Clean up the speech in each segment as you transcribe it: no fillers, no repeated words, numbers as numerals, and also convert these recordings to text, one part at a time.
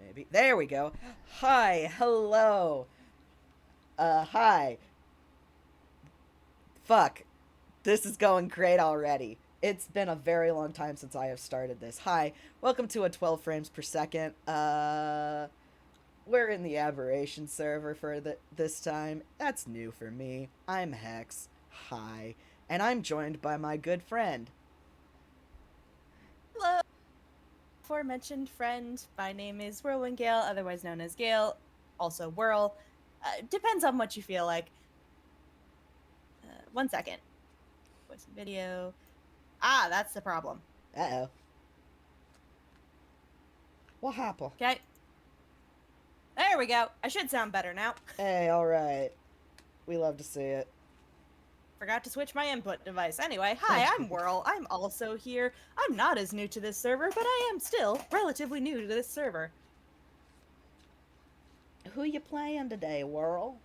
Maybe. There we go. Hi, hello. Hi. Fuck. This is going great already. It's been a very long time since I have started this. Hi, welcome to a 12 frames per second. We're in the aberration server for this time. That's new for me. I'm Hex. Hi. And I'm joined by my good friend. Hello, aforementioned friend. My name is Whirlwind Gale, otherwise known as Gale, also Whirl. Depends on what you feel like. 1 second. Voice and video. That's the problem. Uh-oh. What happened? Okay, there we go. I should sound better now. Hey, alright. We love to see it. Forgot to switch my input device. Anyway, hi, I'm Whirl. I'm also here. I'm not as new to this server, but I am still relatively new to this server. Who you playing today, Whirl?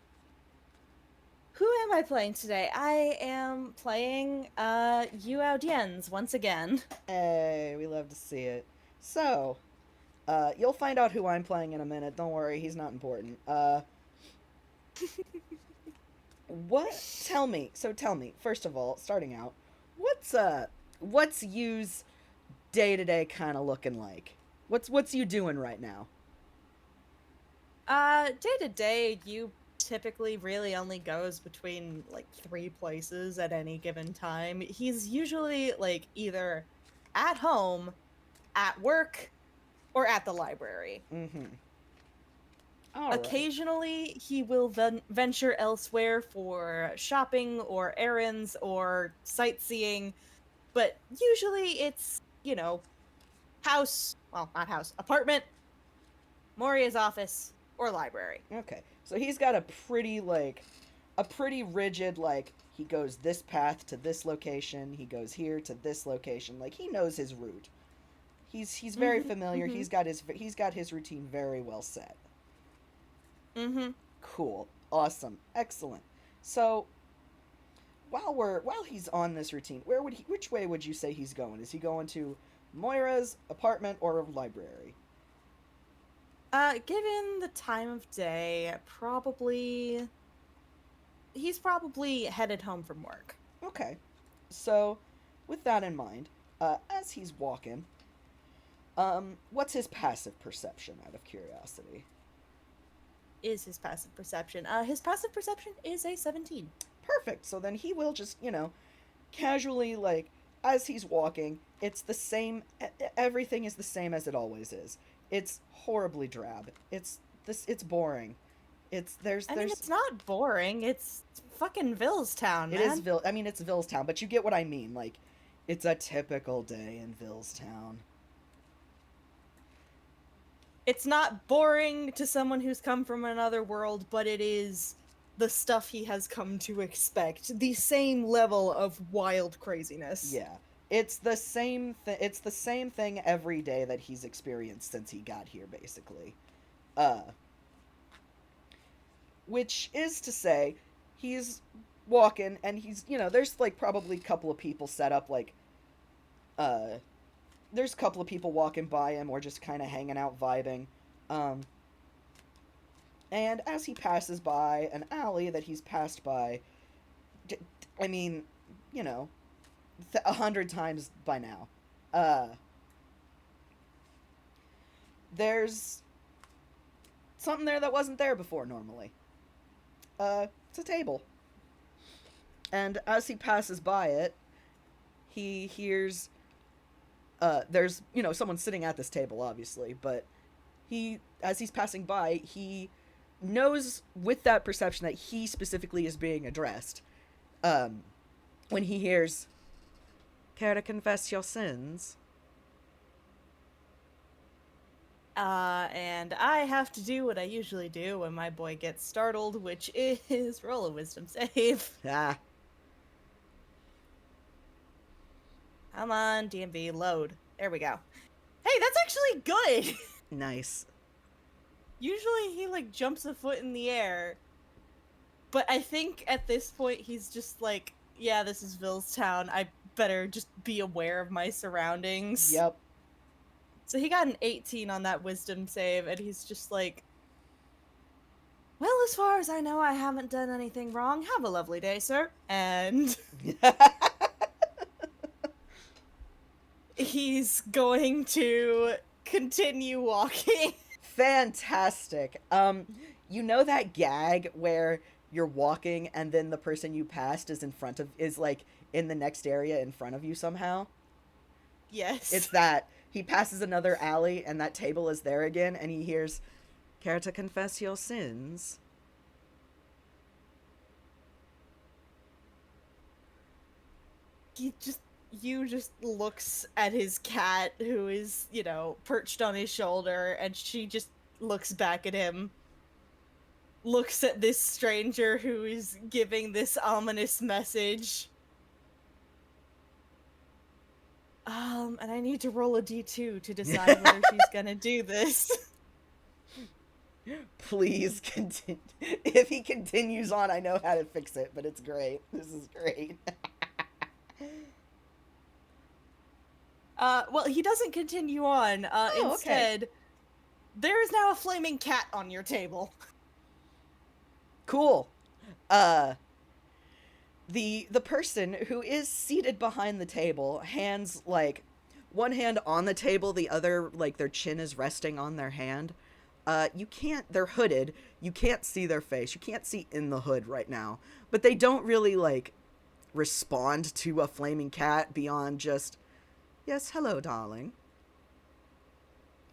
Who am I playing today? I am playing Yu Audiennes once again. Hey, we love to see it. So, you'll find out who I'm playing in a minute. Don't worry, he's not important. What? Tell me. So tell me, first of all, starting out, what's you's day to day kind of looking like? What's you doing right now? Day to day, you typically really only goes between like three places at any given time. He's usually like either at home, at work, or at the library. Mm-hmm. All right. Occasionally, he will venture elsewhere for shopping or errands or sightseeing, but usually it's, house, well, not house, apartment, Moria's office, or library. Okay. So he's got a pretty rigid he goes this path to this location, he goes here to this location. Like he knows his route. He's very Mm-hmm. familiar. Mm-hmm. He's got his routine very well set. Mm-hmm. Cool. Awesome. Excellent. So, while he's on this routine, which way would you say he's going? Is he going to Moira's apartment or library? Given the time of day, he's probably headed home from work. Okay. So, with that in mind, as he's walking, what's his passive perception out of curiosity? Is his passive perception? His passive perception is a 17. Perfect. So then he will just, casually as he's walking, it's the same everything is the same as it always is. It's horribly drab. It's boring. I mean, There's it's not boring. It's fucking Villestown, it is man. Ville I mean it's Villestown, but you get what I mean. It's a typical day in Villestown. It's not boring to someone who's come from another world, but it is the stuff he has come to expect. The same level of wild craziness. Yeah. It's the same thing every day that he's experienced since he got here basically. Uh which is to say he's walking and there's probably a couple of people set up uh there's a couple of people walking by him or just kind of hanging out vibing. Um, and as he passes by an alley that he's passed by, I mean, you know, 100 times by now, uh, there's something there that wasn't there before normally. It's a table. And as he passes by it, he hears there's someone sitting at this table obviously, but as he's passing by, he knows with that perception that he specifically is being addressed. um when he hears, care to confess your sins? And I have to do what I usually do when my boy gets startled, which is roll a wisdom save. Ah. Come on, DMV, load. There we go. Hey, that's actually good! Nice. Usually he, like, jumps a foot in the air, but I think at this point he's just like, yeah, this is Villestown. I better just be aware of my surroundings. Yep. So he got an 18 on that wisdom save, and he's just like, well, as far as I know, I haven't done anything wrong. Have a lovely day, sir. And he's going to continue walking. Fantastic. You know that gag where you're walking and then the person you passed is like in the next area in front of you somehow? It's Yes. that. He passes another alley and that table is there again and he hears, "Care to confess your sins?" You just looks at his cat who is, perched on his shoulder, and she just looks back at him, looks at this stranger who is giving this ominous message. And I need to roll a d2 to decide whether she's gonna do this. Please continue. If he continues on, I know how to fix it, but it's great. This is great. Well, he doesn't continue on. Instead, okay. there is now a flaming cat on your table. Cool. The person who is seated behind the table, hands like one hand on the table, the other like their chin is resting on their hand. You can't, they're hooded. You can't see their face. You can't see in the hood right now. But they don't really like respond to a flaming cat beyond just, "Yes, hello, darling.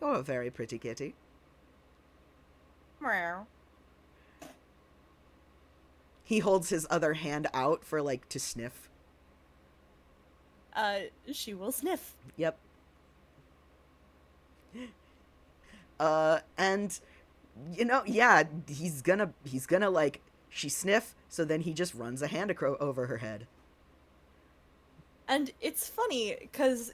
You're a very pretty kitty." Meow. He holds his other hand out for like to sniff. She will sniff. Yep. And yeah, he's gonna like, she sniff, so then he just runs a hand over her head. And it's funny because,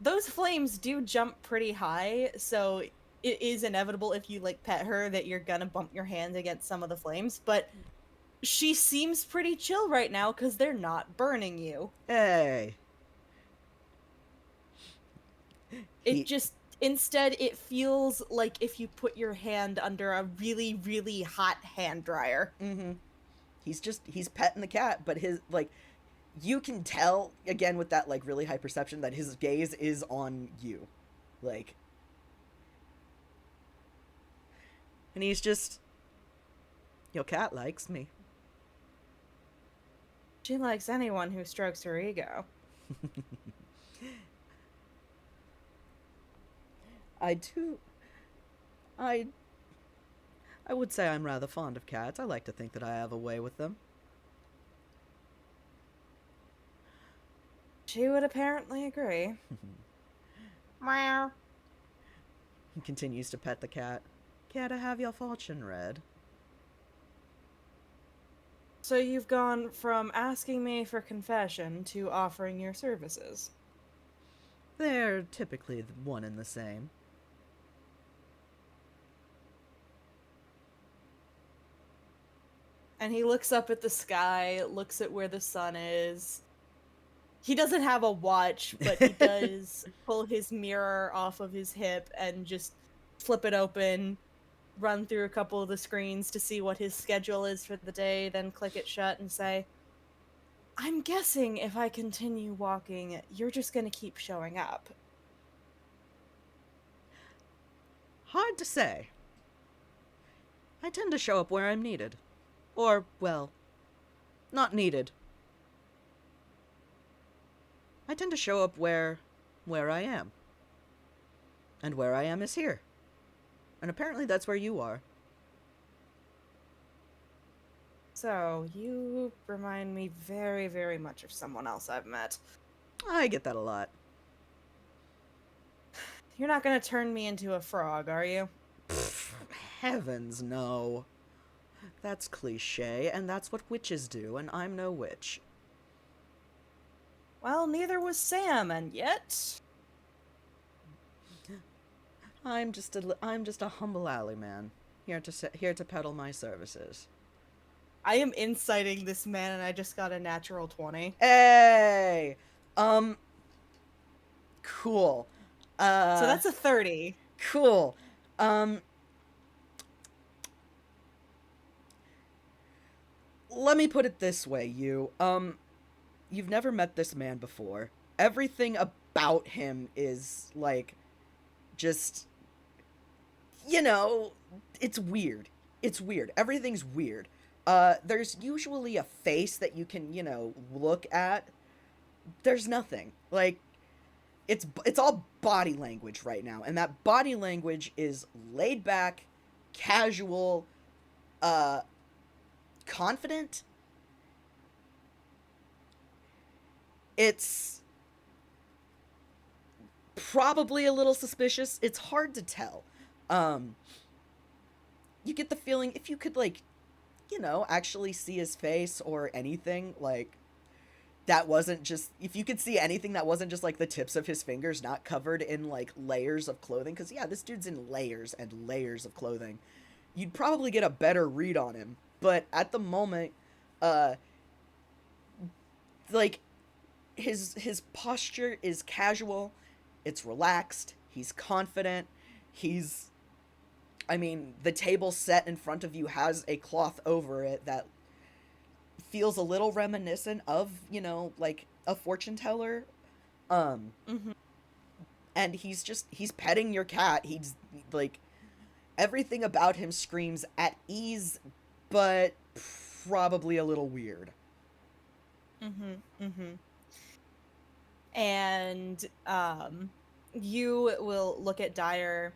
those flames do jump pretty high, so it is inevitable if you like pet her that you're gonna bump your hand against some of the flames, but she seems pretty chill right now because they're not burning you. Hey. Instead, it feels like if you put your hand under a really, really hot hand dryer. Mm-hmm. He's petting the cat, but his, like, you can tell, again, with that, like, really high perception that his gaze is on you. Like, and he's just, "Your cat likes me." She likes anyone who strokes her ego. I do. I would say I'm rather fond of cats. I like to think that I have a way with them. She would apparently agree. Meow. He continues to pet the cat. "Care to have your fortune read?" So you've gone from asking me for confession to offering your services. They're typically one and the same. And he looks up at the sky, looks at where the sun is. He doesn't have a watch, but he does pull his mirror off of his hip and just flip it open, run through a couple of the screens to see what his schedule is for the day, then click it shut and say, "I'm guessing if I continue walking, you're just gonna keep showing up." Hard to say. I tend to show up where I'm needed. Or, well, not needed. I tend to show up where I am. And where I am is here. And apparently that's where you are. So, you remind me very, very much of someone else I've met. I get that a lot. You're not gonna turn me into a frog, are you? Pfft, heavens, no. That's cliche, and that's what witches do, and I'm no witch. Well, neither was Sam, and yet... I'm just a humble alley man, here to peddle my services. I am inciting this man, and I just got a natural 20. Hey! Cool. So Uh, that's a 30. cool. Um, let me put it this way, you've never met this man before. Everything about him is like just you know, it's weird. It's weird. Everything's weird. There's usually a face that you can, look at. There's nothing. Like it's all body language right now, and that body language is laid back, casual, uh confident. It's probably a little suspicious. It's hard to tell. Um you get the feeling if you could like, actually see his face or anything, like that wasn't just if you could see anything that wasn't just like the tips of his fingers not covered in like layers of clothing, because yeah, this dude's in layers and layers of clothing, you'd probably get a better read on him. But at the moment, uh like his posture is casual, it's relaxed, he's confident, he's I mean, the table set in front of you has a cloth over it that feels a little reminiscent of, like a fortune teller. Um, Mm-hmm. and he's petting your cat. He's like everything about him screams at ease, but probably a little weird. Mm-hmm. Mm-hmm. And you will look at Dyer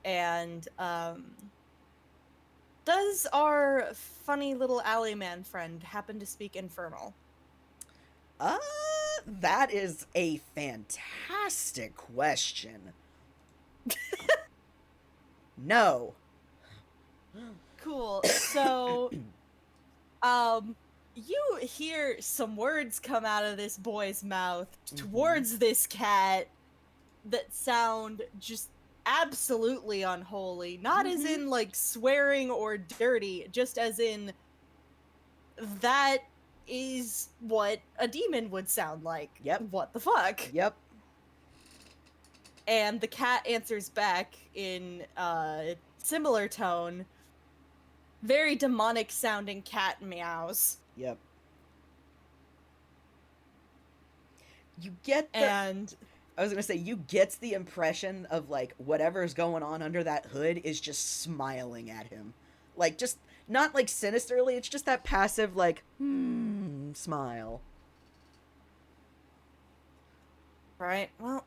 and does our funny little alleyman friend happen to speak infernal? Uh, that is a fantastic question. No. Cool. So um you hear some words come out of this boy's mouth Mm-hmm. towards this cat that sound just absolutely unholy. Not as Mm-hmm. in like swearing or dirty, just as in that is what a demon would sound like. Yep. What the fuck? Yep. And the cat answers back in similar tone, very demonic sounding cat meows. Yep. You get the And I was gonna say you gets the impression of like whatever's going on under that hood is just smiling at him, like just not like sinisterly. It's just that passive like smile. right, well,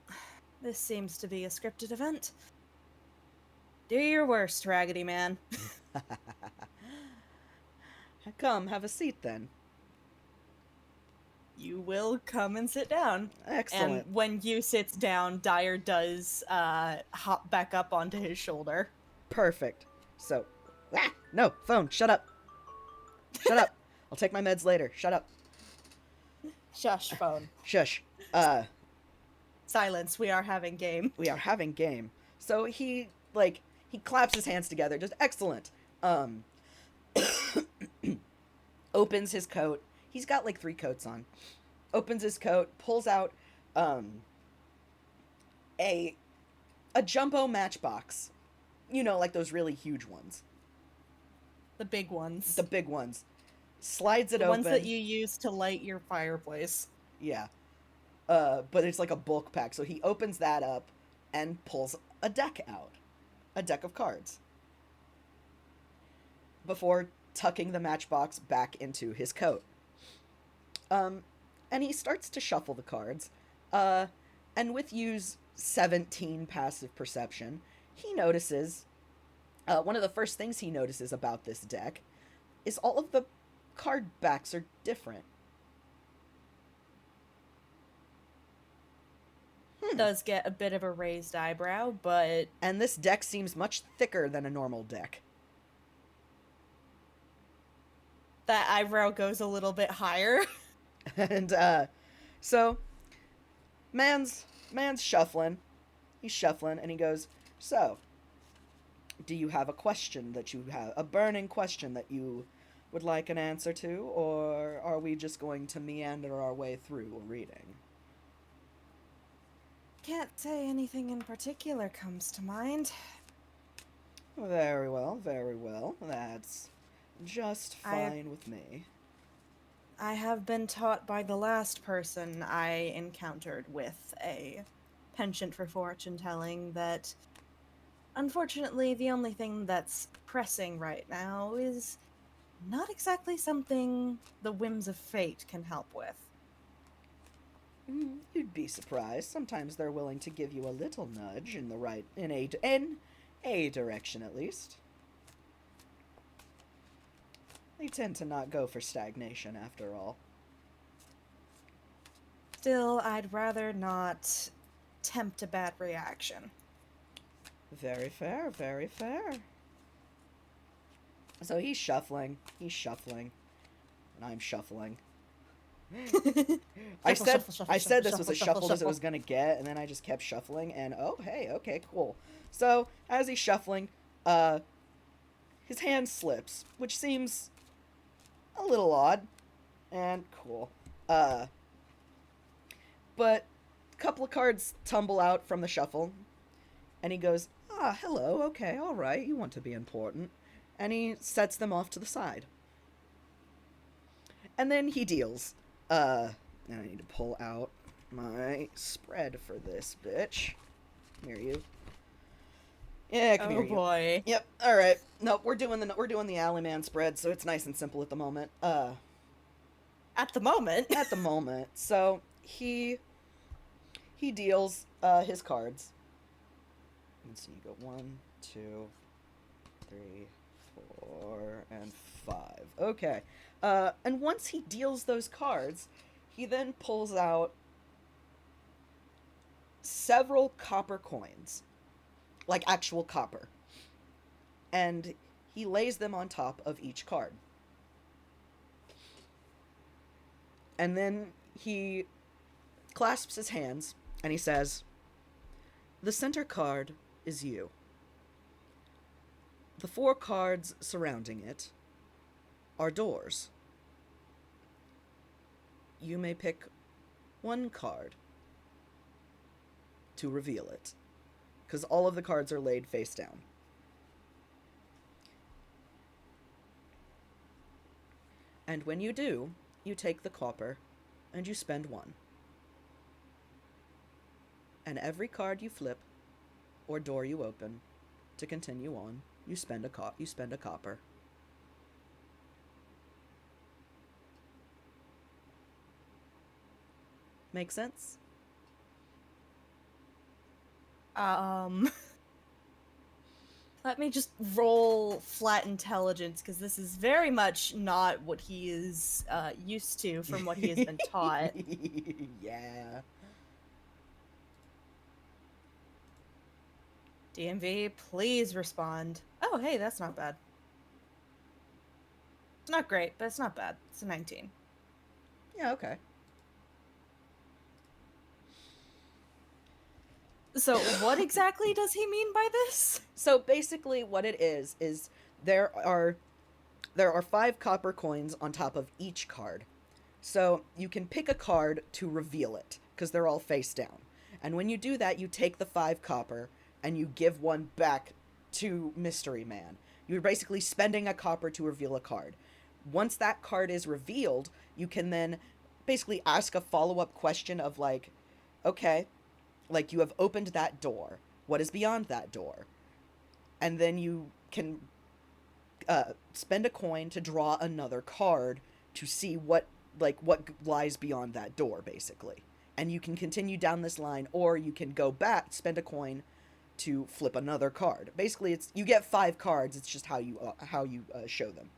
this seems to be a scripted event. Do your worst, Raggedy Man. Come, have a seat then. You will come and sit down. Excellent. And when you sits down, Dyer does hop back up onto his shoulder. Perfect. So, no phone. Shut up. Shut up. I'll take my meds later. Shut up. Shush, phone. Shush. Silence, we are having game. We are having game. So he claps his hands together. Just excellent. Um, opens his coat. He's got like 3 coats on. Opens his coat, pulls out a a jumbo matchbox. Like those really huge ones. The big ones. The big ones. Slides it the open. ones that you use to light your fireplace. Yeah. But it's like a bulk pack. So he opens that up and pulls a deck out. A deck of cards. Before tucking the matchbox back into his coat. And he starts to shuffle the cards. And with Yu's 17 passive perception, he notices one of the first things he notices about this deck is all of the card backs are different. Does get a bit of a raised eyebrow, but And this deck seems much thicker than a normal deck. that eyebrow goes a little bit higher. And so man's shuffling. He's shuffling and he goes, "So, do you have a question that you have a burning question that you would like an answer to, or are we just going to meander our way through a reading?" Can't say anything in particular comes to mind. Very well, very well. That's just I fine with me. I have been taught by the last person I encountered with a penchant for fortune telling that unfortunately the only thing that's pressing right now is not exactly something the whims of fate can help with. You'd be surprised. Sometimes they're willing to give you a little nudge in the right in a direction at least. They tend to not go for stagnation after all. Still, I'd rather not tempt a bad reaction. Very fair, very fair. So he's shuffling, and I'm shuffling. I Shuffle, said shuffle, shuffle, I said shuffle, this was shuffle, as shuffle, shuffled as it shuffle. was gonna get, and then I just kept shuffling, and oh hey, okay, cool. So as he's shuffling, uh, his hand slips, which seems a little odd, and cool. Uh, but a couple of cards tumble out from the shuffle, and he goes, "Ah, hello, okay, all right, you want to be important," and he sets them off to the side, and then he deals. And I need to pull out my spread for this bitch. Come here, you. Yeah, come here, Oh you. boy. Yep. All right. Nope. We're doing the Alley Man spread, so it's nice and simple at the moment. At the moment. At the moment, so he deals his cards. Let's see. You go 1, 2, 3, 4, and 5. Okay. And once he deals those cards, he then pulls out several copper coins, like actual copper, and he lays them on top of each card. And then he clasps his hands and he says, "The center card is you. The 4 cards surrounding it are doors. You may pick one card to reveal it, because all of the cards are laid face down. And when you do, you take the copper and you spend 1. And every card you flip or door you open to continue on, you spend a copper." Make sense? Um, let me just roll flat intelligence because this is very much not what he is used to from what he has been taught. Yeah. DMV, please respond. Oh, hey, that's not bad. It's not great, but it's not bad. It's a 19. Yeah, okay. So, what exactly does he mean by this? So basically what it is there are there are 5 copper coins on top of each card. So you can pick a card to reveal it because they're all face down. And when you do that, you take the 5 copper and you give 1 back to Mystery Man. You're basically spending a copper to reveal a card. Once that card is revealed, you can then basically ask a follow-up question of like, okay, like you have opened that door. What is beyond that door? And then you can spend a coin to draw another card to see what lies beyond that door, basically. And you can continue down this line, or you can go back, spend a coin to flip another card. Basically, it's you get 5 cards. It's just how you show them.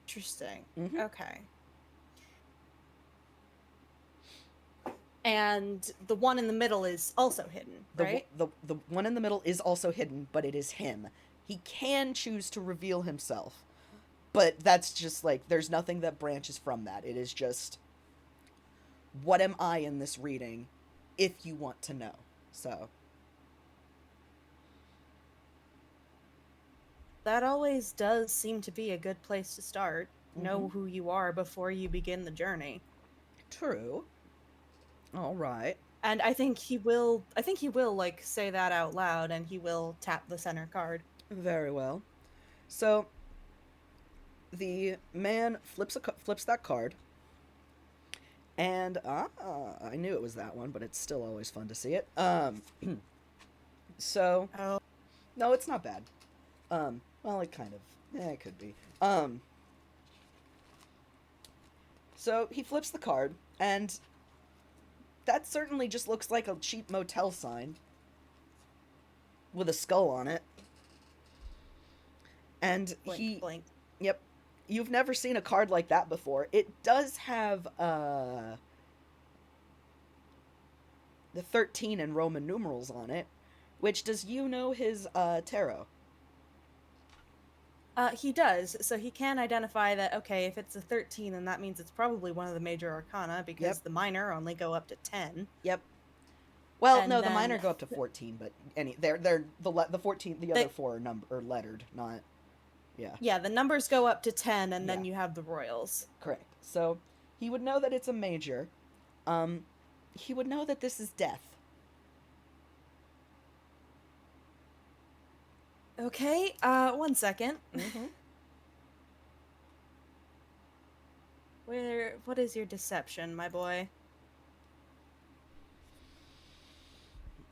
Interesting. Mm-hmm. Okay. And the one in the middle is also hidden, right? The one in the middle is also hidden, but it is him. He can choose to reveal himself, but that's just like there's nothing that branches from that. It is just, what am I in this reading, if you want to know. So That always does seem to be a good place to start. Know mhm. who you are before you begin the journey. True. All right. And I think he will like say that out loud, and he will tap the center card. Very well. So the man flips that card, and I knew it was that one, but it's still always fun to see it. So Oh, no, it's not bad. Well, it kind of, it could be. So he flips the card, and that certainly just looks like a cheap motel sign with a skull on it. And blink, blink. yep, you've never seen a card like that before. It does have the 13 in Roman numerals on it, which does you know his tarot? He does, so he can identify that, okay, if it's a 13, then that means it's probably one of the major arcana, because Yep. the minor only go up to 10. Yep. Well, And no, the then minor go up to 14, but they're the 14, the other four are lettered, not, yeah. Yeah, the numbers go up to 10, and then Yeah. you have the royals. Correct. So he would know that it's a major. He would know that this is death. Okay, 1 second. Mm-hmm. What is your deception, my boy?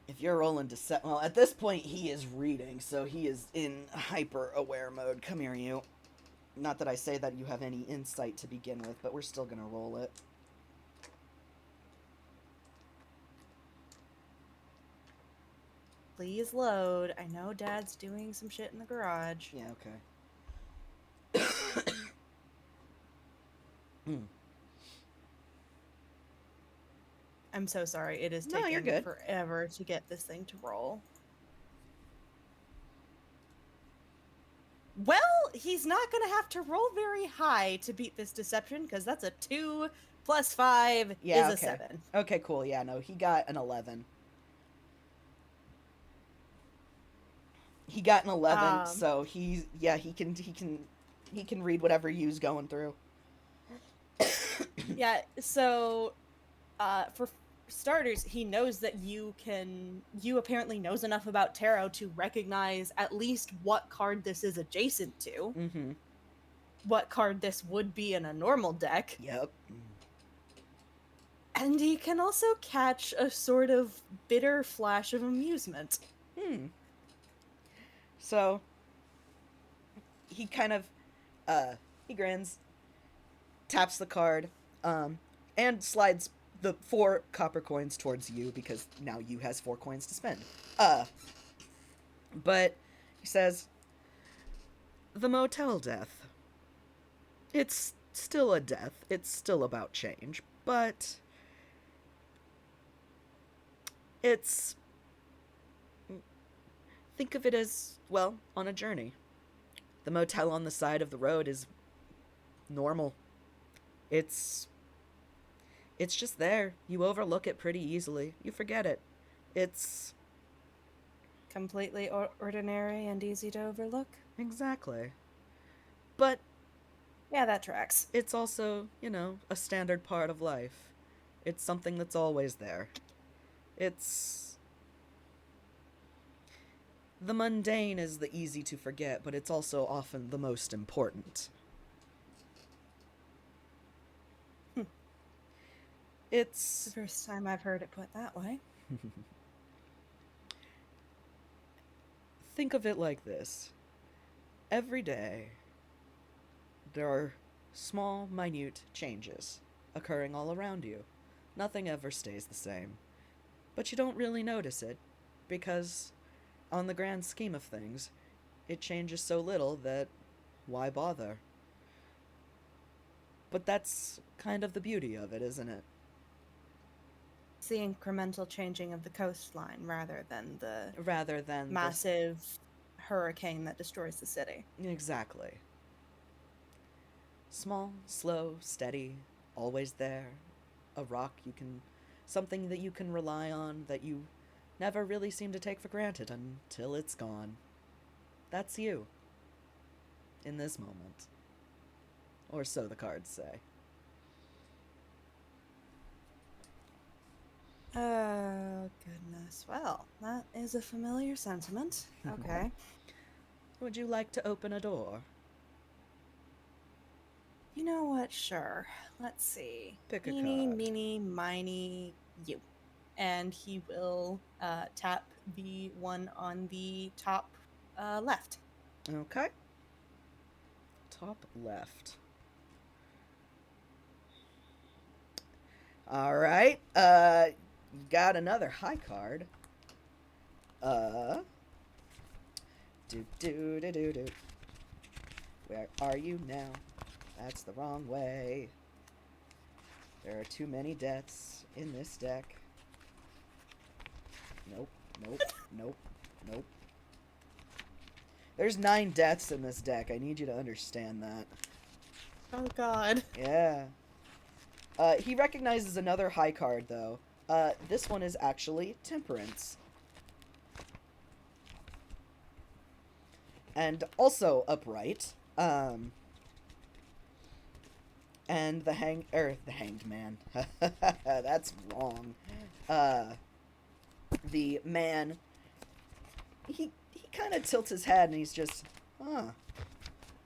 If you're rolling well, at this point he is reading, so he is in hyper aware mode. Come here, you. Not that I say that you have any insight to begin with, but we're still gonna roll it. Please load. I know Dad's doing some shit in the garage. Yeah, okay. I'm so sorry. It is No, you're taking good. forever to get this thing to roll. Well, he's not going to have to roll very high to beat this deception, because that's a 2 plus 5 Yeah, is okay. a 7. Okay, cool. Yeah, no, he got an 11. He got an 11, so he can read whatever you's going through. Yeah, so for starters, he knows that you apparently knows enough about tarot to recognize at least what card this is adjacent to. Mm-hmm. What card this would be in a normal deck. Yep. And he can also catch a sort of bitter flash of amusement. So he kind of he grins, taps the card, and slides the 4 copper coins towards you, because now you has 4 coins to spend. But he says, the motel death. It's still a death. It's still about change, but it's, think of it as, well, on a journey. The motel on the side of the road is normal. It's just there. You overlook it pretty easily. You forget it. It's Completely ordinary and easy to overlook. exactly. But Yeah, that tracks. it's also, a standard part of life. It's something that's always there. It's the mundane is the easy to forget, but it's also often the most important. It's the first time I've heard it put that way. Think of it like this. Every day, there are small, minute changes occurring all around you. Nothing ever stays the same. But you don't really notice it, because on the grand scheme of things, it changes so little that why bother? But that's kind of the beauty of it, isn't it? It's the incremental changing of the coastline rather than the Rather than massive hurricane that destroys the city. Exactly. Small, slow, steady, always there. A rock something that you can rely on, that you never really seem to take for granted until it's gone. That's you. In this moment. Or so the cards say. Oh, goodness. Well, that is a familiar sentiment. Okay. Would you like to open a door? You know what? Sure. Let's see. Pick a Eeny, card. meeny, miny, you. And he will tap the one on the top left. Okay. Top left. All right. You got another high card. Do do do do do. Where are you now? That's the wrong way. There are too many deaths in this deck. Nope, nope, nope, nope. There's 9 deaths in this deck. I need you to understand that. Oh, God. Yeah. He recognizes another high card, though. This one is actually Temperance. And also upright. And the Hanged Man. That's wrong. The man, he kind of tilts his head and he's just,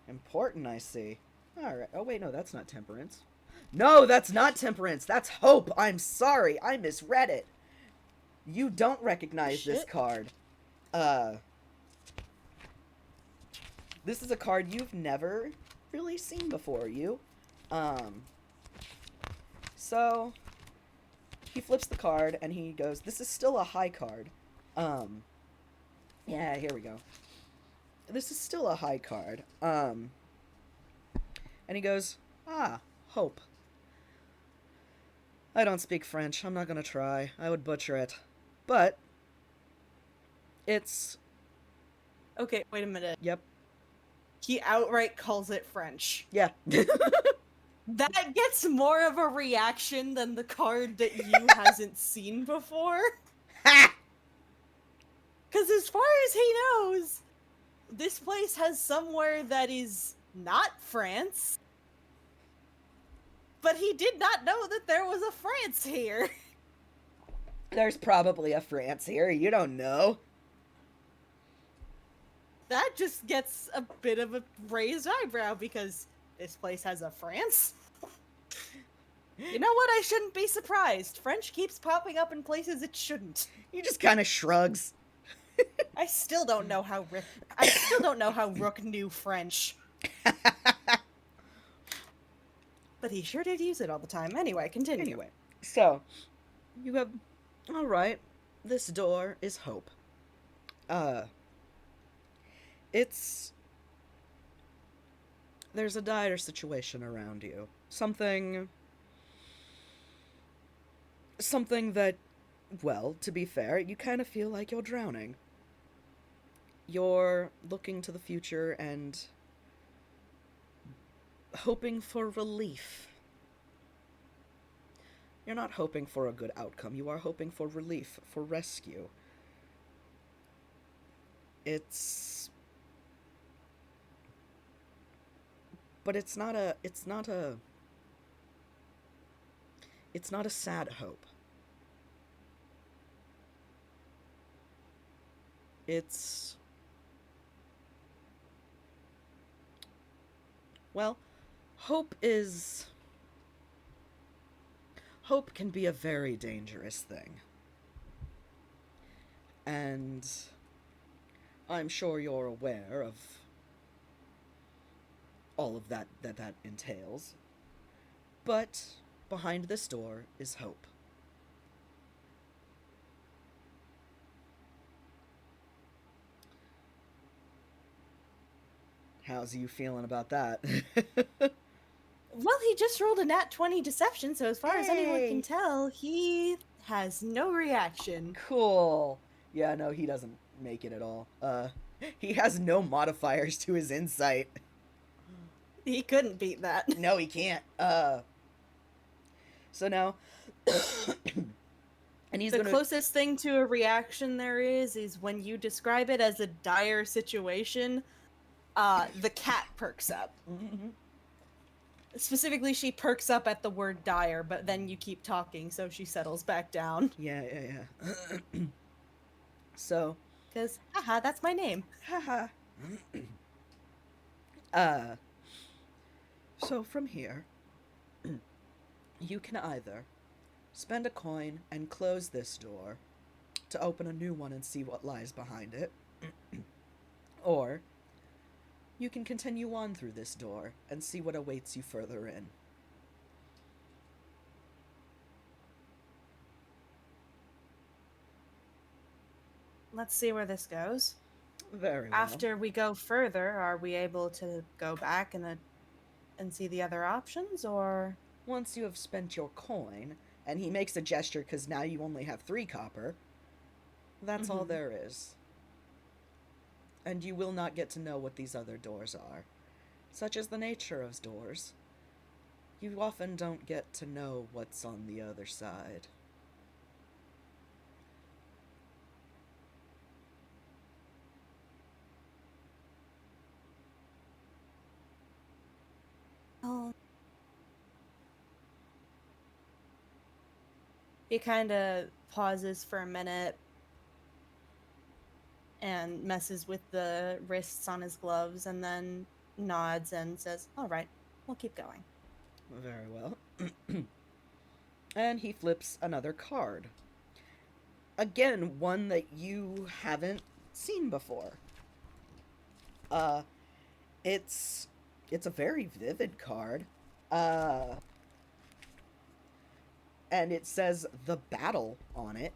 important, I see. Alright. Oh, wait, no, that's not Temperance. No, that's not Temperance. That's Hope. I'm sorry. I misread it. You don't recognize this card. This is a card you've never really seen before, So, he flips the card and he goes, this is still a high card. Yeah, here we go. This is still a high card. And he goes, Hope. I don't speak French. I'm not gonna try. I would butcher it. But, it's... Okay, wait a minute. Yep. He outright calls it French. Yeah. That gets more of a reaction than the card that you hasn't seen before. Ha! Because as far as he knows, this place has somewhere that is not France. But he did not know that there was a France here. There's probably a France here. You don't know. That just gets a bit of a raised eyebrow because this place has a France. You know what? I shouldn't be surprised. French keeps popping up in places it shouldn't. He just kind of shrugs. I still don't know how Rook knew French. But he sure did use it all the time. Anyway, continue. Anyway, so you have, all right, this door is Hope. There's a dire situation around you. Something that, well, to be fair, you kind of feel like you're drowning. You're looking to the future and hoping for relief. You're not hoping for a good outcome. You are hoping for relief, for rescue. But it's not a sad hope. Well, hope can be a very dangerous thing. And I'm sure you're aware of all of that entails. But behind this door is hope. How's you feeling about that? Well, he just rolled a nat 20 deception, so as far as anyone Hey! can tell, he has no reaction. Cool. Yeah, no, he doesn't make it at all. He has no modifiers to his insight. He couldn't beat that. No, he can't. So now, and he's The gonna... closest thing to a reaction there is when you describe it as a dire situation, the cat perks up. Mm-hmm. Specifically, she perks up at the word dire, but then you keep talking, so she settles back down. Yeah. So, Because, haha, that's my name. haha. uh, so from here, you can either spend a coin and close this door to open a new one and see what lies behind it, or you can continue on through this door and see what awaits you further in. Let's see where this goes. Very well. After we go further, are we able to go back and see the other options, or? Once you have spent your coin, and he makes a gesture because now you only have 3 copper, that's all there is. And you will not get to know what these other doors are. Such is the nature of doors. You often don't get to know what's on the other side. Oh. He kind of pauses for a minute and messes with the wrists on his gloves and then nods and says, "All right, we'll keep going." Very well. And he flips another card. Again, one that you haven't seen before. It's a very vivid card. And it says the battle on it.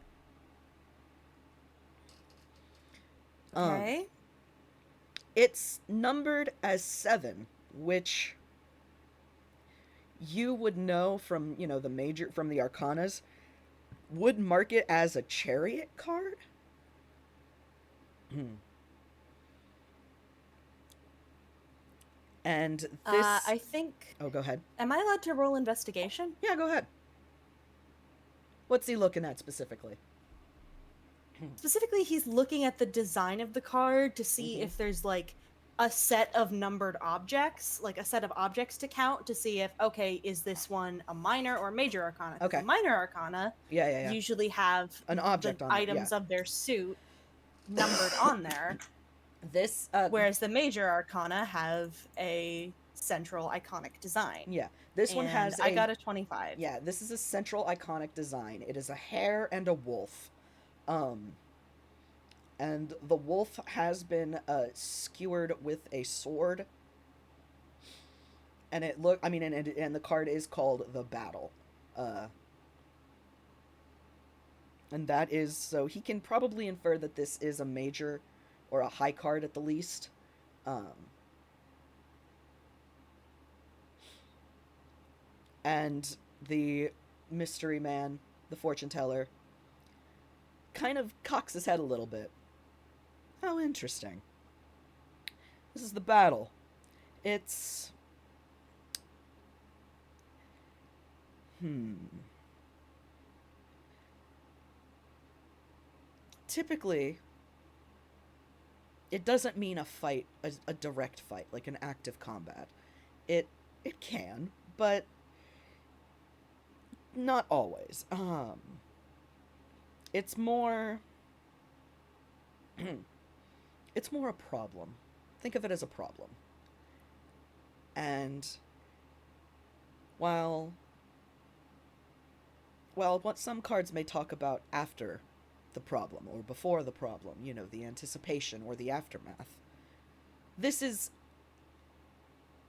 Okay. It's numbered as 7, which you would know from, from the arcanas, would mark it as a chariot card. And this... I think... Oh, go ahead. Am I allowed to roll investigation? Yeah, go ahead. What's he looking at specifically? Specifically, he's looking at the design of the card to see if there's, like, a set of numbered objects, like a set of objects to count to see if, okay, is this one a minor or major arcana? Okay. The minor arcana Yeah. usually have an object the on it, items yeah. of their suit numbered on there. This, whereas the major arcana have a central iconic design. Yeah, this one has I got a 25. Yeah, this is a central iconic design. It is a hare and a wolf. And the wolf has been skewered with a sword. And and the card is called the battle. And that is, so he can probably infer that this is a major or a high card at the least. And the mystery man, the fortune teller, kind of cocks his head a little bit. How interesting. This is the battle. It's... Typically, it doesn't mean a fight, a direct fight, like an active combat. It can, but not always. It's more... it's more a problem. Think of it as a problem. And while what some cards may talk about after the problem or before the problem, the anticipation or the aftermath, this is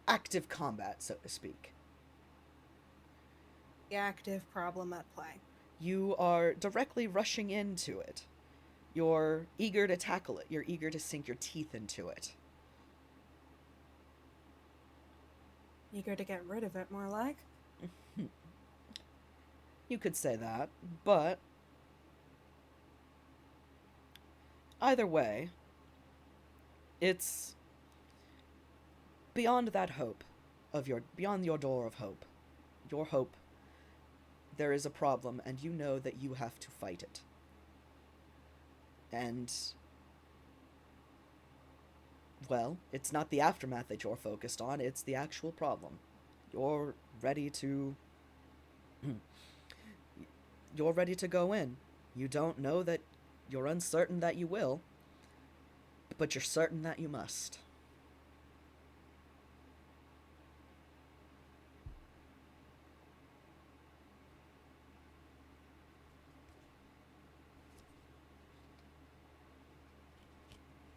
active combat, so to speak. The active problem at play. You are directly rushing into it. You're eager to tackle it. You're eager to sink your teeth into it. Eager to get rid of it, more like. You could say that, but either way, it's beyond that hope beyond your door of hope. Your hope, there is a problem, and you know that you have to fight it. And, well, it's not the aftermath that you're focused on, it's the actual problem. you're ready to you're ready to go in. You don't know that you're uncertain that you will, but you're certain that you must.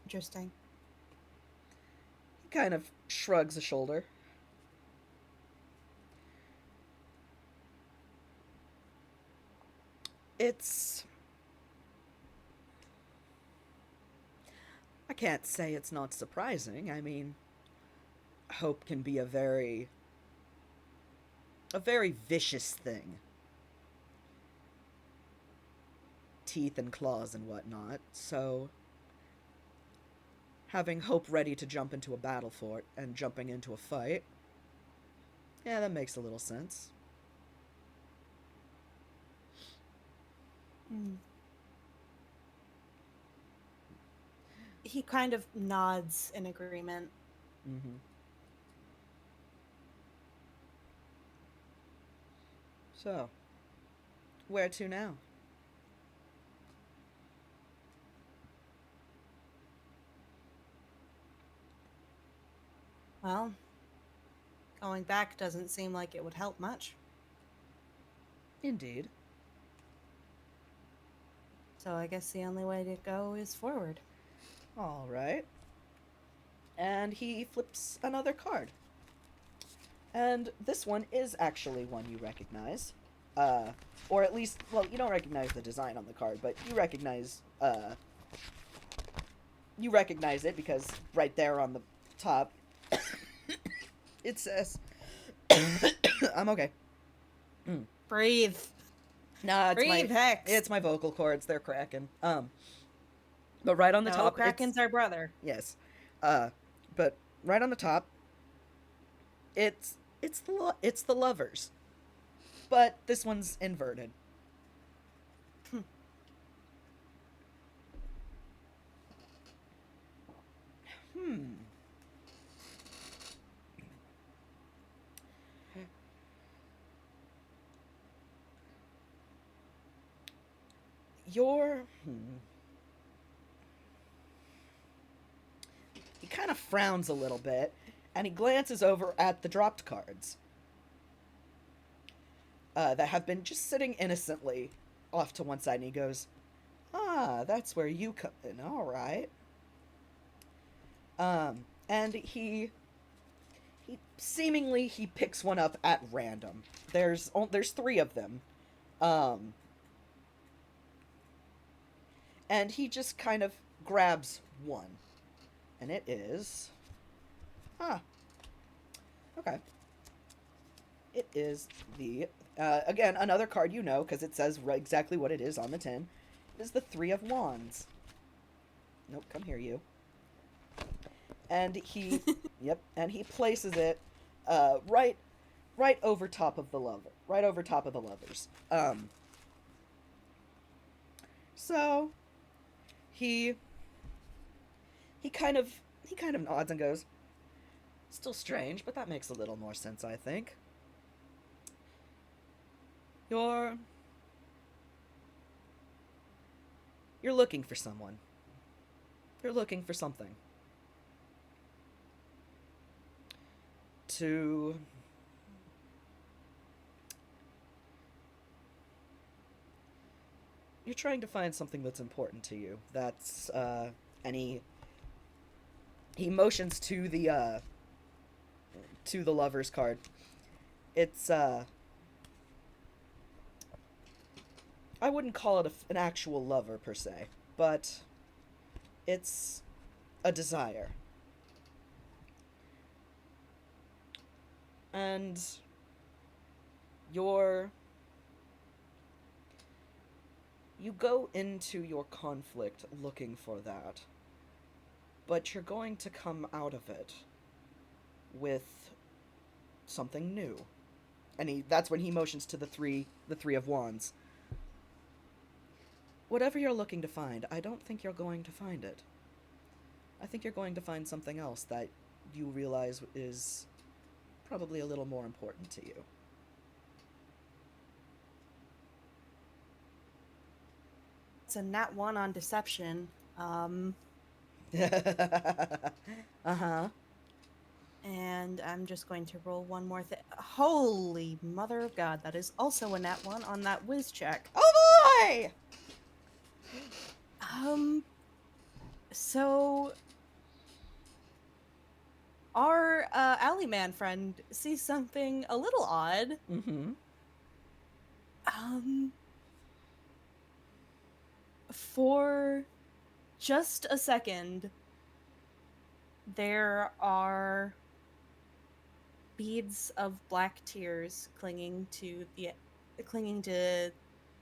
Interesting. He kind of shrugs a shoulder. It's. I can't say it's not surprising. I mean, hope can be a very vicious thing. Teeth and claws and whatnot. So having hope ready to jump into a battle for it and jumping into a fight, yeah, that makes a little sense. Hmm. He kind of nods in agreement. Mm-hmm. So, where to now? Well, going back doesn't seem like it would help much. Indeed. So I guess the only way to go is forward. All right. And he flips another card. And this one is actually one you recognize. Or at least, well, you don't recognize the design on the card, but you recognize it because right there on the top, it says, I'm okay. Breathe. Nah, Breathe, Hex. it's my vocal cords, they're cracking. But right on the No, top, Kraken's our brother. yes. But right on the top, it's the lovers. But this one's inverted. Hmm. Your He kind of frowns a little bit, and he glances over at the dropped cards that have been just sitting innocently off to one side, and he goes, "Ah, that's where you come in. All right." And he seemingly he picks one up at random. There's three of them, um, and he just kind of grabs one, and it is, ah, okay. It is the again another card you know because it says exactly what it is on the tin. It is the Three of Wands. Nope, come here, you. And he, yep, and he places it right over top of the lover, right over top of the lovers. So he he kind of nods and goes, "Still strange, but that makes a little more sense, I think. You're you're looking for someone. You're looking for something to you're trying to find something that's important to you. That's and he motions to the lovers card. It's I wouldn't call it an actual lover per se, but it's a desire. And you're you go into your conflict looking for that, but you're going to come out of it with something new. And that's when he motions to the three of wands. Whatever you're looking to find, I don't think you're going to find it. I think you're going to find something else that you realize is probably a little more important to you. It's a nat 1 on deception. Uh-huh. And I'm just going to roll one more thing. Holy mother of God, that is also a nat 1 on that whiz check. Oh boy! So our alleyman friend sees something a little odd. Mm-hmm. For just a second, there are beads of black tears clinging to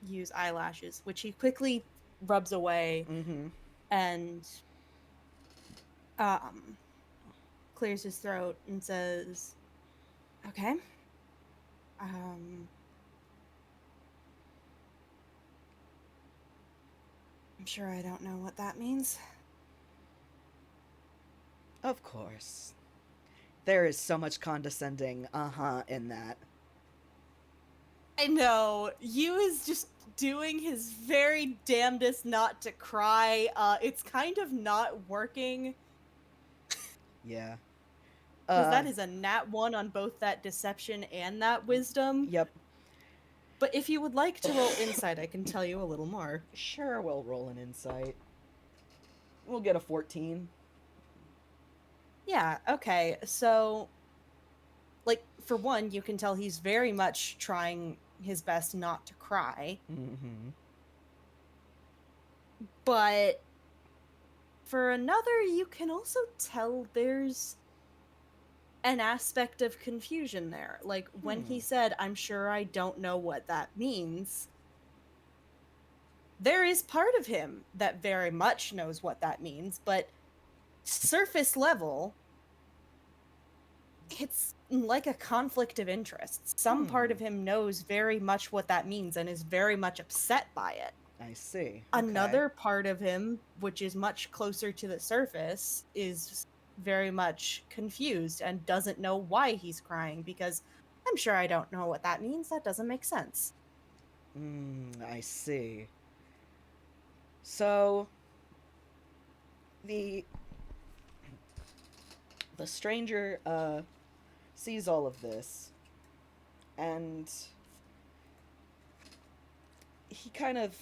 use eyelashes, which he quickly rubs away Mm-hmm. and um clears his throat and says, "Okay. Um I'm sure I don't know what that means." Of course. There is so much condescending in that. I know. Yu is just doing his very damnedest not to cry. It's kind of not working Yeah. because that is a nat 1 on both that deception and that wisdom. Yep. But if you would like to roll insight, I can tell you a little more. Sure, we'll roll an insight. We'll get a 14. Yeah, okay. So, like, for one, you can tell he's very much trying his best not to cry. Mm-hmm. But for another, you can also tell there's an aspect of confusion there. Like, when he said, "I'm sure I don't know what that means," there is part of him that very much knows what that means, but surface level, it's like a conflict of interest. Some part of him knows very much what that means and is very much upset by it. I see. Another part of him, which is much closer to the surface, is very much confused and doesn't know why he's crying because "I'm sure I don't know what that means. That doesn't make sense." I see. So the stranger sees all of this, and he kind of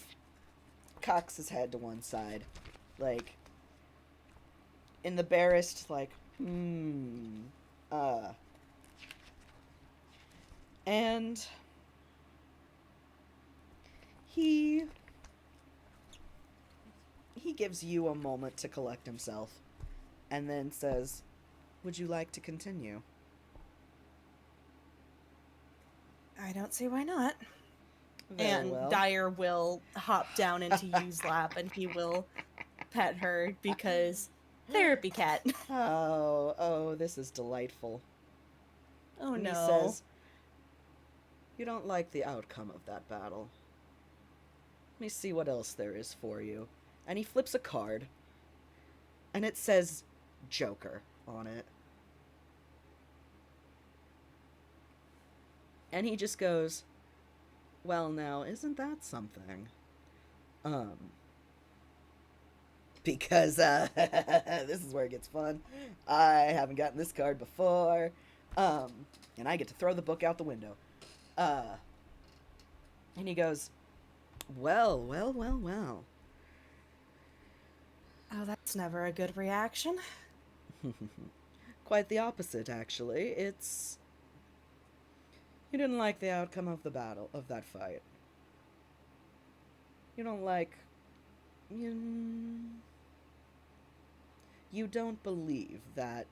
cocks his head to one side, like in the barest, like, and he gives you a moment to collect himself, and then says, "Would you like to continue?" I don't see why not. Very And well. Dyer will hop down into Yu's lap and he will pet her because therapy cat. Oh, this is delightful. Oh And no. he says, "You don't like the outcome of that battle. Let me see what else there is for you." And he flips a card, and it says Joker on it. And he just goes, "Well, now, isn't that something?" Because, this is where it gets fun. I haven't gotten this card before. And I get to throw the book out the window. And he goes, well. Oh, that's never a good reaction. Quite the opposite, actually. It's... You didn't like the outcome of the battle, of that fight. You don't like... You don't believe that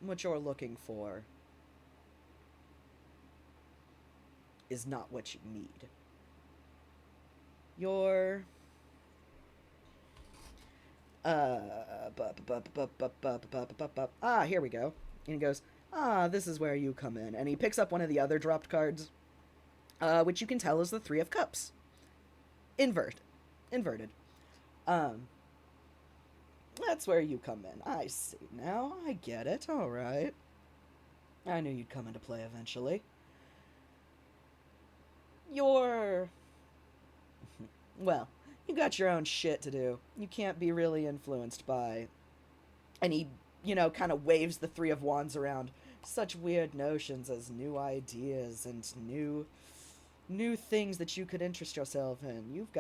what you're looking for is not what you need. You're... Here we go. And he goes, this is where you come in. And he picks up one of the other dropped cards, which you can tell is the Three of Cups. Inverted. That's where you come in. I see now. I get it. All right. I knew you'd come into play eventually. You're. Well, you got your own shit to do. You can't be really influenced by. And he, kind of waves the Three of Wands around. Such weird notions as new ideas and new things that you could interest yourself in. You've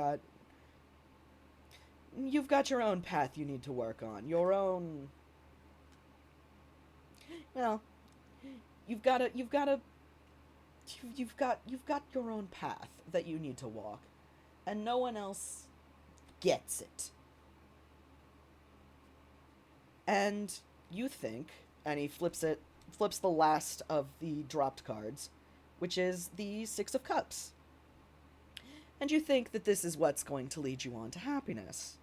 got your own path you need to work on. Your own. Well, you've got your own path that you need to walk, and no one else gets it. And you think, and he flips the last of the dropped cards, which is the Six of Cups. And you think that this is what's going to lead you on to happiness.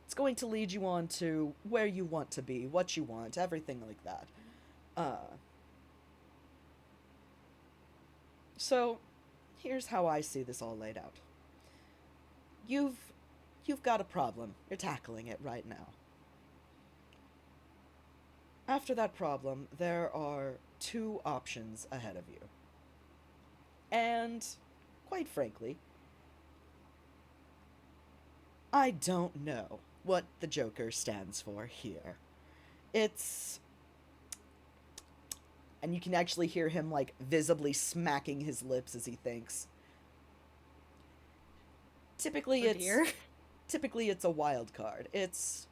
It's going to lead you on to where you want to be, what you want, everything like that. Uh, so, here's how I see this all laid out. You've you've got a problem. You're tackling it right now. After that problem, there are two options ahead of you. And quite frankly, I don't know what the Joker stands for here. It's. And you can actually hear him, like, visibly smacking his lips as he thinks. Typically, Oh it's. dear. Typically, it's a wild card. It's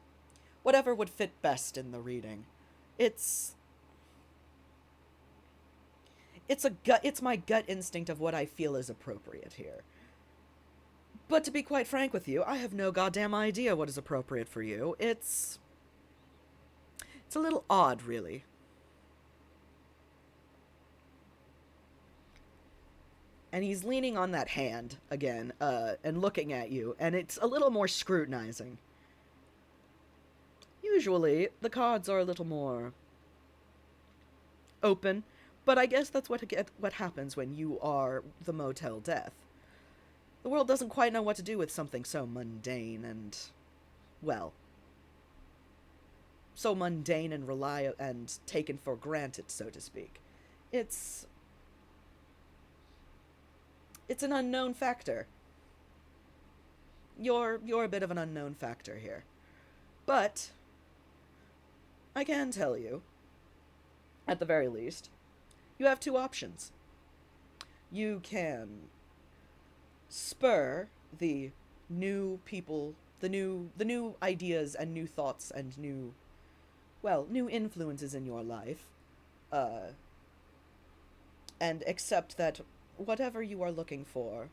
whatever would fit best in the reading. It's. It's my gut instinct of what I feel is appropriate here. But to be quite frank with you, I have no goddamn idea what is appropriate for you. It's a little odd, really. And he's leaning on that hand again, and looking at you, and it's a little more scrutinizing. Usually, the cards are a little more open, but I guess that's what happens when you are the Motel Death. The world doesn't quite know what to do with something so mundane and, well, so mundane and taken for granted, so to speak. It's it's an unknown factor. You're a bit of an unknown factor here. But I can tell you, at the very least, you have two options. You can spur the new people, the new ideas and new thoughts and new influences in your life, uh, and accept that whatever you are looking for,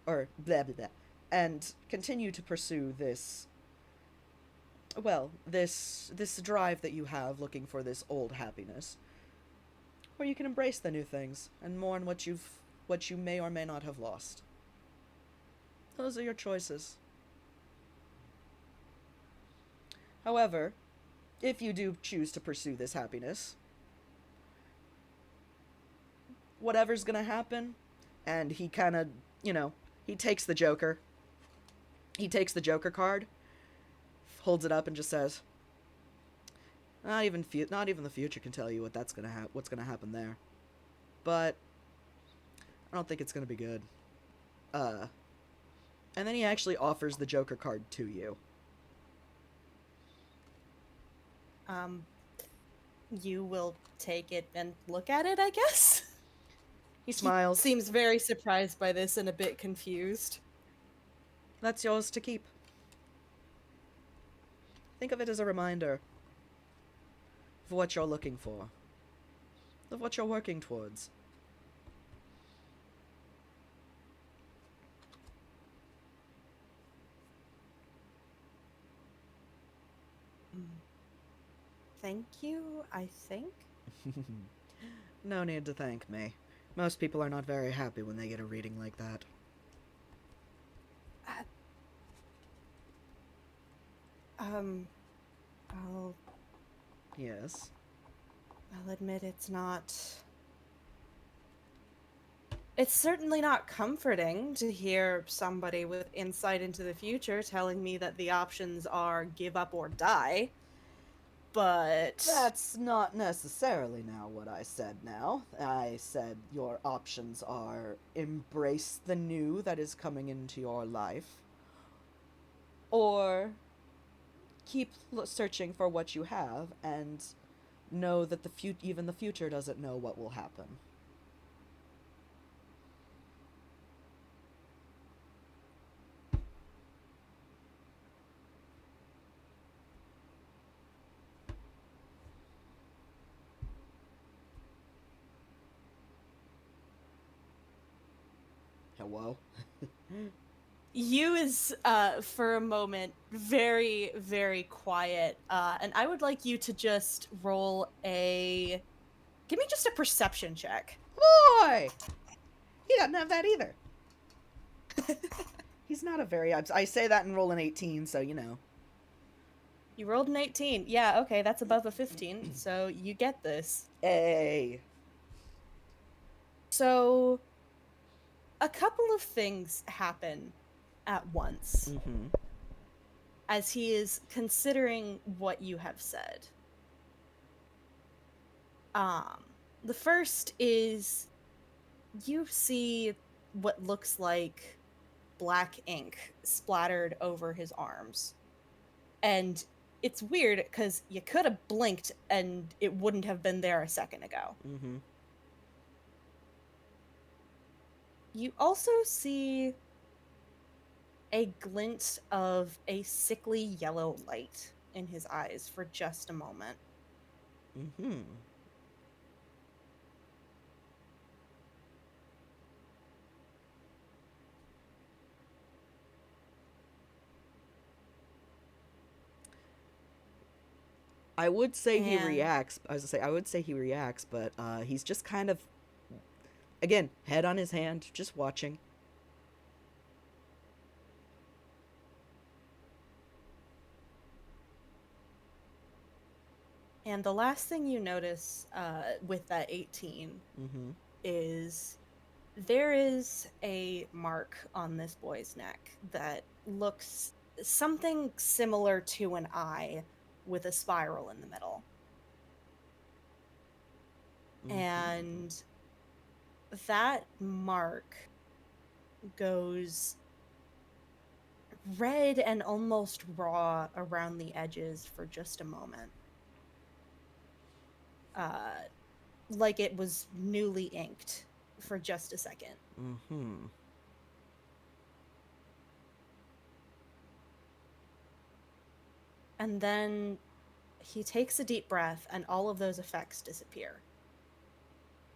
or blah blah blah, and continue to pursue this drive that you have looking for this old happiness, or you can embrace the new things and mourn what you may or may not have lost. Those are your choices. However, if you do choose to pursue this happiness, whatever's gonna happen, and he kind of, he takes the Joker. He takes the Joker card, holds it up, and just says, "Not even the future can tell you what's gonna happen there, but I don't think it's gonna be good." And then he actually offers the Joker card to you. You will take it and look at it, I guess? He smiles. Seems very surprised by this and a bit confused. That's yours to keep. Think of it as a reminder of what you're looking for, of what you're working towards. Thank you, I think. No need to thank me. Most people are not very happy when they get a reading like that. I'll Yes. admit it's not. It's certainly not comforting to hear somebody with insight into the future telling me that the options are give up or die. but That's not necessarily now what I said now. I said your options are embrace the new that is coming into your life, or keep searching for what you have and know that even the future doesn't know what will happen. Hello? you is for a moment very, very quiet. And I would like you to just roll give me just a perception check. Boy! He doesn't have that either. He's not a very... I say that and roll an 18, so you know. You rolled an 18. Yeah, okay, that's above a 15, so you get this. Hey! So, a couple of things happen at once Mm-hmm. as he is considering what you have said. The first is you see what looks like black ink splattered over his arms. And it's weird because you could have blinked and it wouldn't have been there a second ago. Mm-hmm. You also see a glint of a sickly yellow light in his eyes for just a moment. Mm-hmm. I would say he reacts. I would say he reacts, but he's just kind of, again, head on his hand, just watching. And the last thing you notice with that 18 Mm-hmm. is there is a mark on this boy's neck that looks something similar to an eye with a spiral in the middle. Mm-hmm. And that mark goes red and almost raw around the edges for just a moment. Like it was newly inked for just a second. Mm-hmm. And then he takes a deep breath and all of those effects disappear.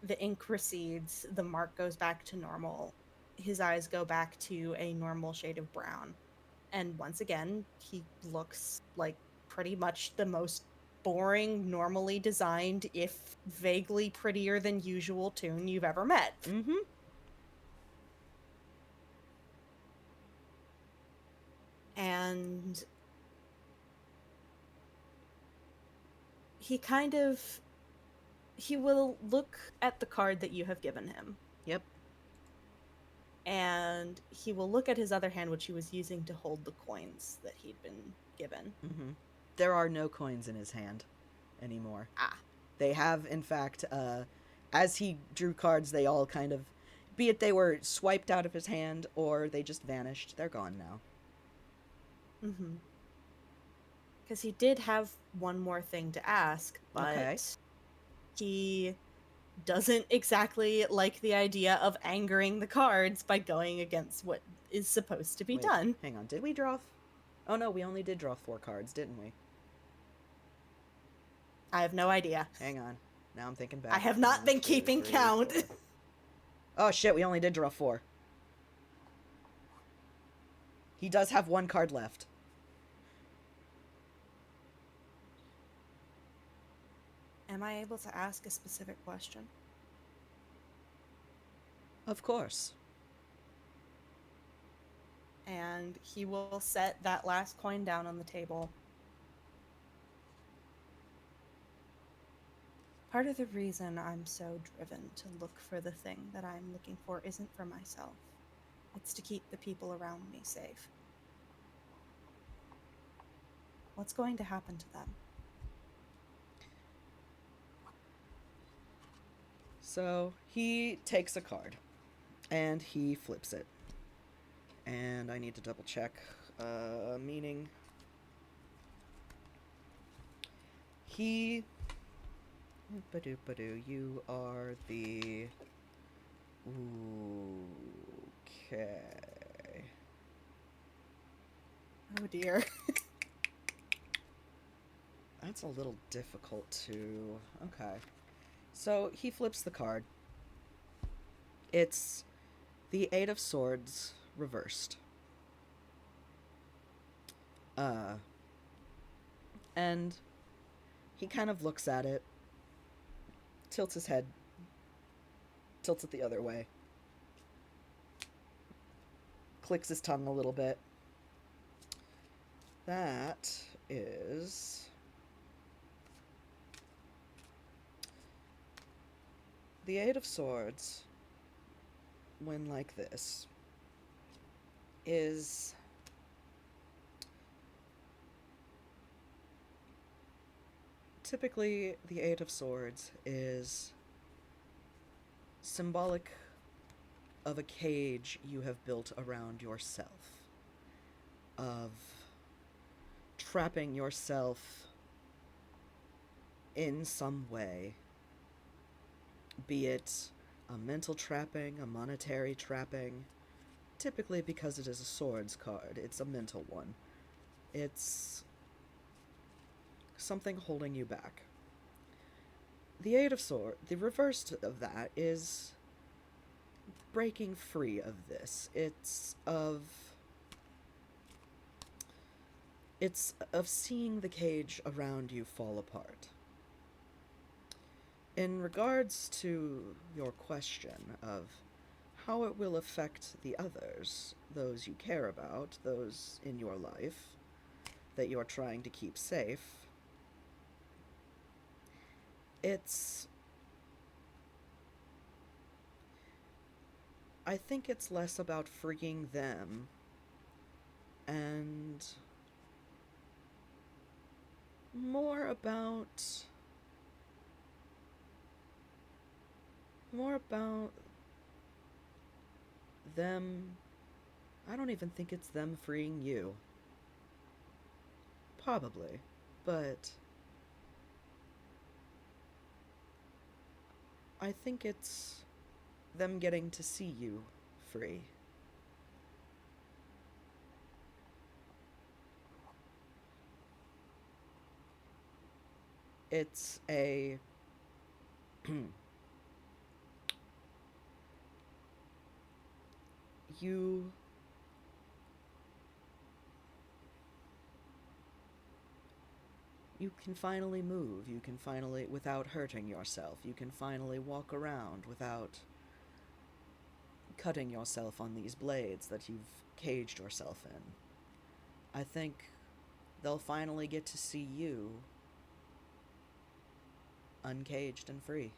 The ink recedes, the mark goes back to normal, his eyes go back to a normal shade of brown. And once again, he looks like pretty much the most boring, normally designed, if vaguely prettier than usual Toon you've ever met. Mm-hmm. And he will look at the card that you have given him. Yep. And he will look at his other hand, which he was using to hold the coins that he'd been given. Mm-hmm. There are no coins in his hand anymore. Ah. They have, in fact, as he drew cards, they all kind of, be it they were swiped out of his hand or they just vanished, they're gone now. Mm-hmm. Because he did have one more thing to ask, but Okay. he doesn't exactly like the idea of angering the cards by going against what is supposed to be Wait, done. hang on, did we draw... Oh no, we only did draw 4 cards, didn't we? I have no idea. Hang on. Now I'm thinking back. I have not been keeping count. Oh shit, we only did draw 4. He does have 1 card left. Am I able to ask a specific question? Of course. And he will set that last coin down on the table. Part of the reason I'm so driven to look for the thing that I'm looking for isn't for myself. It's to keep the people around me safe. What's going to happen to them? So he takes a card and he flips it. And I need to double check. Meaning. He. Ba-doo. You are the. Okay. Oh dear. That's a little difficult to. Okay. So he flips the card. It's the Eight of Swords reversed. And he kind of looks at it, tilts his head, tilts it the other way, clicks his tongue a little bit. That is the Eight of Swords, when like this, is typically the Eight of Swords is symbolic of a cage you have built around yourself, of trapping yourself in some way, be it a mental trapping, a monetary trapping. Typically, because it is a swords card, it's a mental one. It's something holding you back. The Eight of Swords, the reverse of that is breaking free of this. It's of seeing the cage around you fall apart. In regards to your question of how it will affect the others, those you care about, those in your life that you're trying to keep safe, I think it's less about freeing them and more about them. I don't even think it's them freeing you. Probably. But I think it's them getting to see you free. It's a you can finally move. You can finally, without hurting yourself, you can finally walk around without cutting yourself on these blades that you've caged yourself in. I think they'll finally get to see you uncaged and free.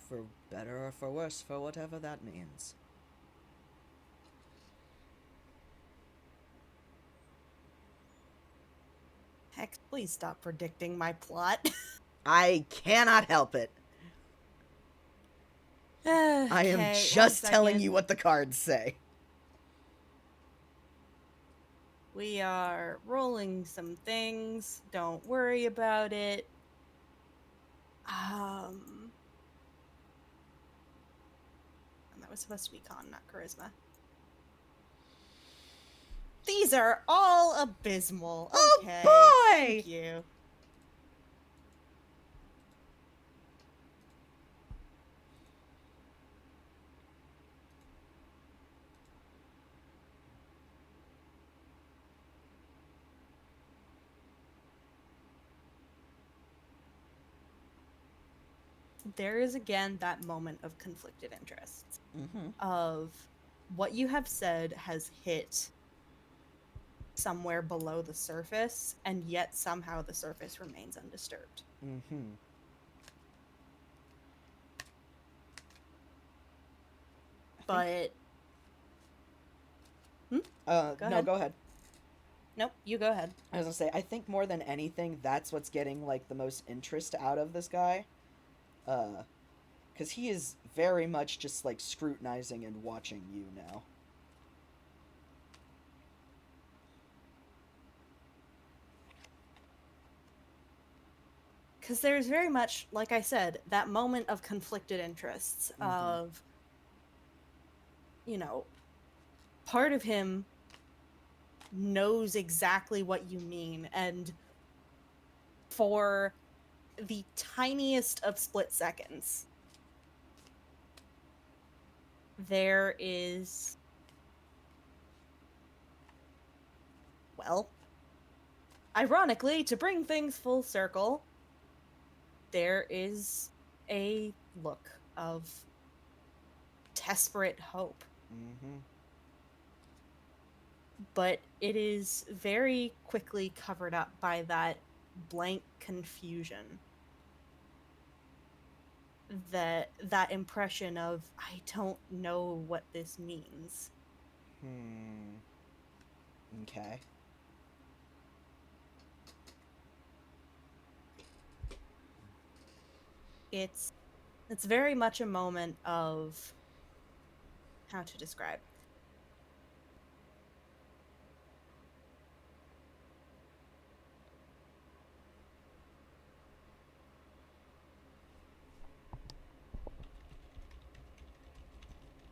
For better or for worse, for whatever that means. Hex, please stop predicting my plot. I cannot help it. I am just telling you what the cards say. We are rolling some things. Don't worry about it. And that was supposed to be con, not charisma. These are all abysmal. Okay. Oh boy! Thank you. There is again that moment of conflicted interests. Of what you have said has hit somewhere below the surface, and yet somehow the surface remains undisturbed. But go ahead. nope, you go ahead. I was gonna say, I think more than anything, that's what's getting like the most interest out of this guy. Because he is very much just like scrutinizing and watching you now. Because there's very much, like I said, that moment of conflicted interests, of, you know, part of him knows exactly what you mean, and for the tiniest of split seconds, there is, well, ironically, to bring things full circle, there is a look of desperate hope. Mm-hmm. But it is very quickly covered up by that blank confusion. That impression of, I don't know what this means. Okay. It's very much a moment of, how to describe.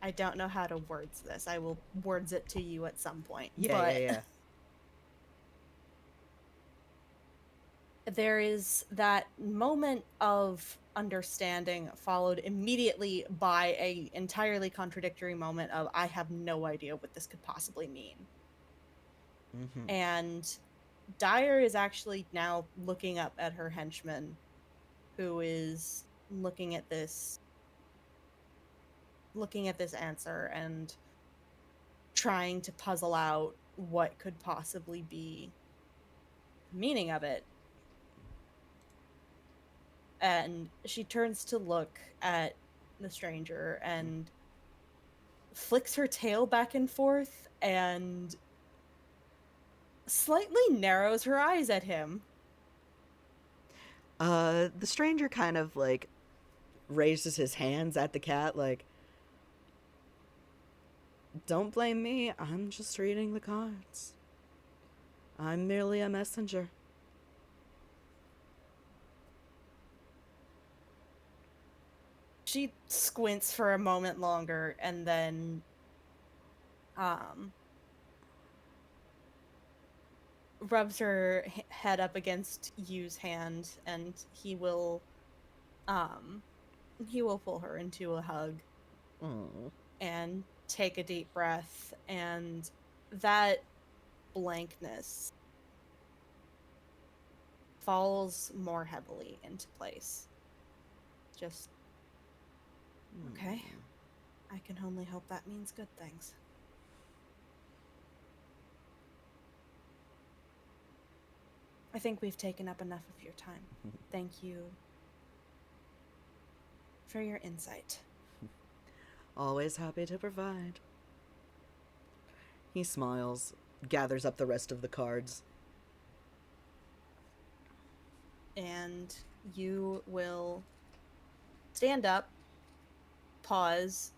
I don't know how to words this. I will words it to you at some point. Yeah. There is that moment of understanding followed immediately by a entirely contradictory moment of, I have no idea what this could possibly mean. Mm-hmm. And Dyer is actually now looking up at her henchman, who is looking at this answer and trying to puzzle out what could possibly be the meaning of it. And she turns to look at the stranger and flicks her tail back and forth and slightly narrows her eyes at him. The stranger kind of like raises his hands at the cat, like, don't blame me, I'm just reading the cards. I'm merely a messenger. She squints for a moment longer and then rubs her head up against Yu's hand, and he will pull her into a hug. Oh. And take a deep breath, and that blankness falls more heavily into place. Just, okay. I can only hope that means good things. I think we've taken up enough of your time. Thank you for your insight. Always happy to provide. He smiles, gathers up the rest of the cards. And you will stand up, pause,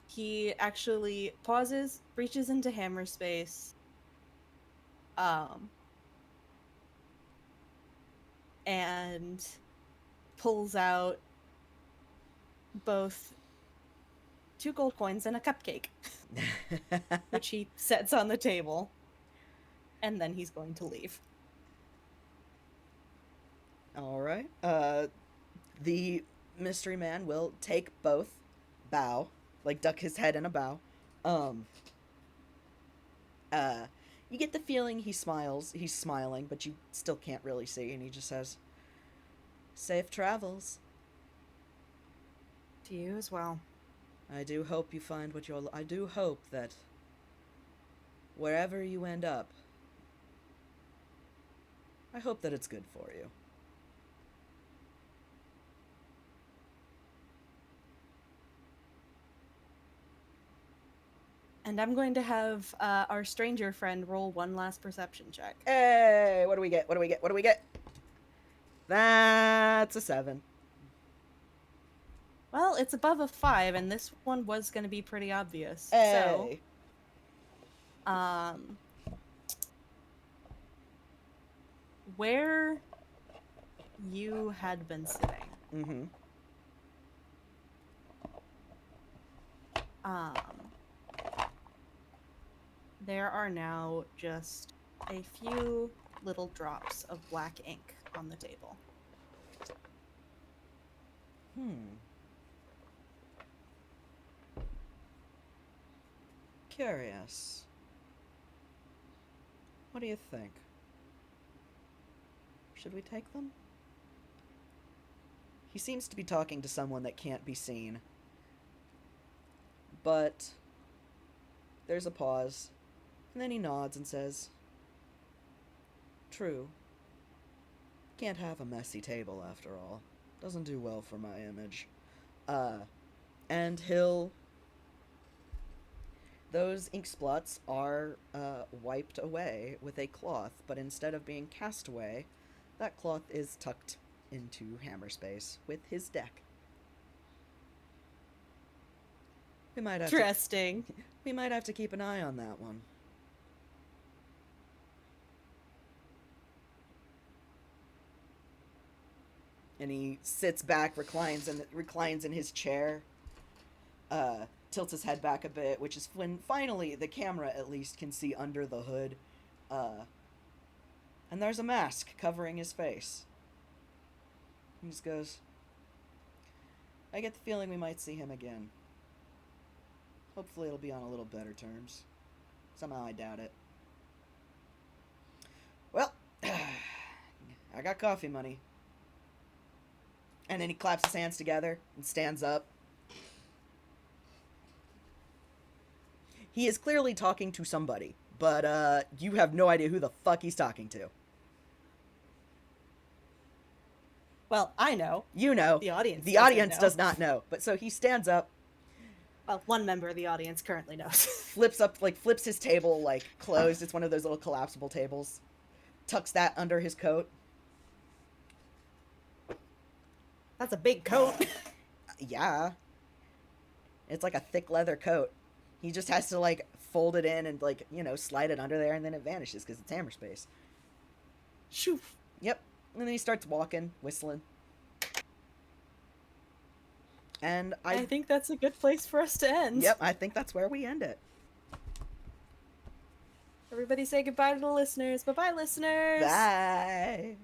he actually pauses, reaches into hammer space, and pulls out both 2 gold coins and a cupcake, which he sets on the table, and then he's going to leave. All right. The mystery man will take both, bow, like duck his head in a bow. You get the feeling he smiles. He's smiling, but you still can't really see, and he just says, "Safe travels." To you as well. I do hope you find what you're. I do hope that wherever you end up, I hope that it's good for you. And I'm going to have our stranger friend roll one last perception check. Hey, what do we get? What do we get? What do we get? That's a 7. Well, it's above a 5, and this one was going to be pretty obvious. Hey. So, where you had been sitting, Mm-hmm. there are now just a few little drops of black ink on the table. Curious. What do you think? Should we take them? He seems to be talking to someone that can't be seen. But there's a pause, and then he nods and says, "True. Can't have a messy table after all. Doesn't do well for my image." And those ink blots are wiped away with a cloth, but instead of being cast away, that cloth is tucked into hammer space with his deck. We might have Interesting. we might have to keep an eye on that one. And he sits back, reclines in his chair, tilts his head back a bit, which is when finally the camera at least can see under the hood. And there's a mask covering his face. He just goes, "I get the feeling we might see him again. Hopefully it'll be on a little better terms. Somehow I doubt it. Well, I got coffee money." And then he claps his hands together and stands up. He is clearly talking to somebody, but you have no idea who the fuck he's talking to. Well, I know. You know. The audience. The audience does not know. But so he stands up. Well, one member of the audience currently knows. flips his table, closed. It's one of those little collapsible tables. Tucks that under his coat. That's a big coat. Yeah. It's like a thick leather coat. He just has to, fold it in and, slide it under there, and then it vanishes because it's hammer space. Shoo. Yep. And then he starts walking, whistling. And I think that's a good place for us to end. Yep, I think that's where we end it. Everybody say goodbye to the listeners. Bye-bye, listeners. Bye.